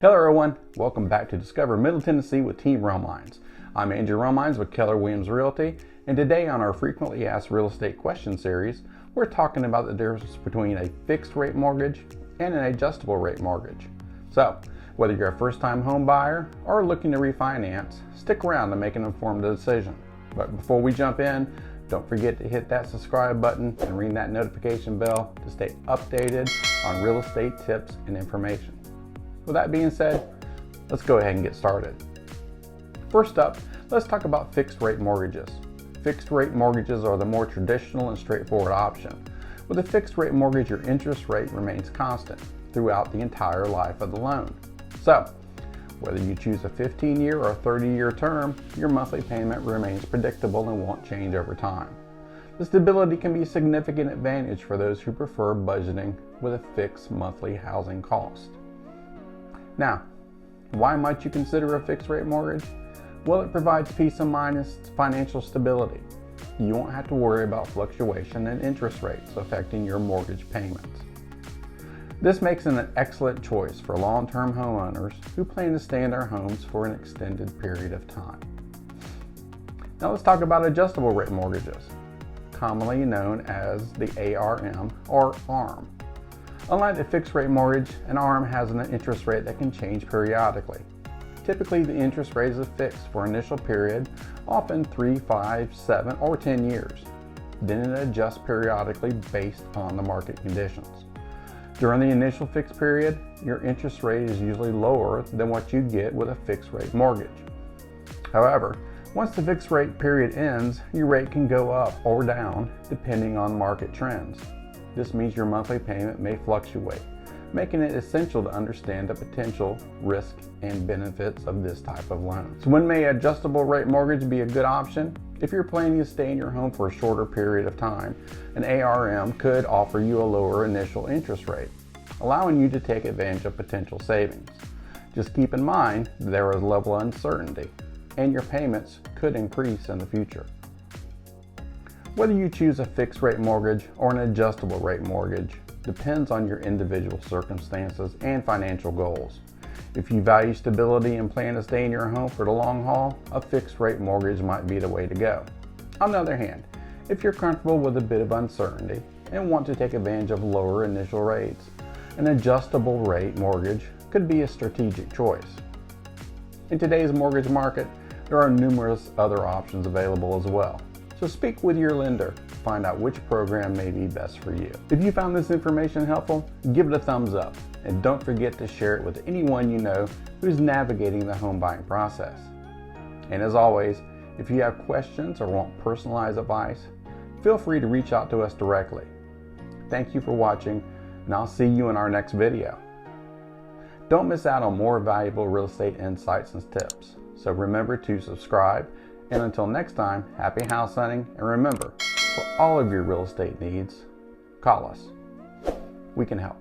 Hello everyone, welcome back to Discover Middle Tennessee with Team Romines. I'm Andrew Romines with Keller Williams Realty, and today on our frequently asked real estate question series, we're talking about the difference between a fixed rate mortgage and an adjustable rate mortgage. So, whether you're a first-time home buyer or looking to refinance, stick around to make an informed decision. But before we jump in, don't forget to hit that subscribe button and ring that notification bell to stay updated on real estate tips and information. With that being said, let's go ahead and get started. First up, let's talk about fixed rate mortgages. Fixed rate mortgages are the more traditional and straightforward option. With a fixed rate mortgage, your interest rate remains constant throughout the entire life of the loan. So, whether you choose a 15-year or 30-year term, your monthly payment remains predictable and won't change over time. The stability can be a significant advantage for those who prefer budgeting with a fixed monthly housing cost. Now, why might you consider a fixed rate mortgage? Well, it provides peace of mind and financial stability. You won't have to worry about fluctuation in interest rates affecting your mortgage payments. This makes it an excellent choice for long-term homeowners who plan to stay in their homes for an extended period of time. Now let's talk about adjustable rate mortgages, commonly known as the ARM or ARM. Unlike the fixed rate mortgage, an ARM has an interest rate that can change periodically. Typically, the interest rate is fixed for an initial period, often 3, 5, 7, or 10 years. Then it adjusts periodically based on the market conditions. During the initial fixed period, your interest rate is usually lower than what you get with a fixed rate mortgage. However, once the fixed rate period ends, your rate can go up or down depending on market trends. This means your monthly payment may fluctuate, making it essential to understand the potential risk and benefits of this type of loan. So when may adjustable rate mortgage be a good option? If you're planning to stay in your home for a shorter period of time, an ARM could offer you a lower initial interest rate, allowing you to take advantage of potential savings. Just keep in mind there is a level of uncertainty, and your payments could increase in the future. Whether you choose a fixed rate mortgage or an adjustable rate mortgage depends on your individual circumstances and financial goals. If you value stability and plan to stay in your home for the long haul, a fixed rate mortgage might be the way to go. On the other hand, if you're comfortable with a bit of uncertainty and want to take advantage of lower initial rates, an adjustable rate mortgage could be a strategic choice. In today's mortgage market, there are numerous other options available as well. So speak with your lender to find out which program may be best for you. If you found this information helpful, give it a thumbs up, and don't forget to share it with anyone you know who's navigating the home buying process. And as always, if you have questions or want personalized advice, feel free to reach out to us directly. Thank you for watching, and I'll see you in our next video. Don't miss out on more valuable real estate insights and tips. So remember to subscribe. And until next time, happy house hunting, and remember, for all of your real estate needs, call us. We can help.